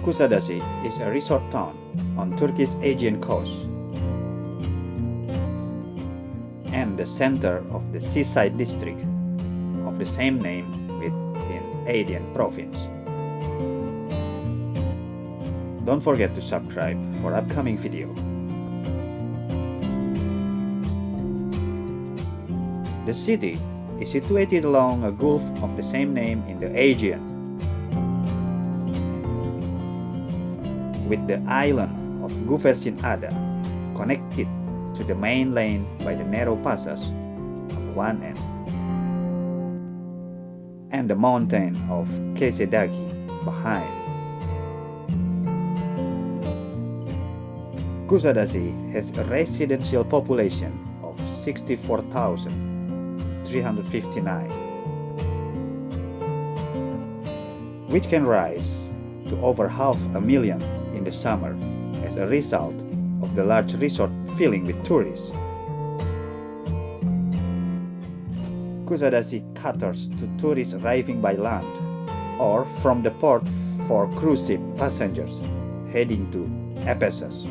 Kusadasi is a resort town on Turkey's Aegean coast and the center of the seaside district of the same name within Aydın Province. Don't forget to subscribe for upcoming video. The city is situated along a gulf of the same name in the Aegean, with the island of Ada connected to the mainland by the narrow passage on one end, and the mountain of Kusadasi behind. Kusadasi has a residential population of 64,359, which can rise to over 500,000 in the summer as a result of the large resort filling with tourists. Kusadasi caters to tourists arriving by land or from the port for cruise ship passengers heading to Ephesus.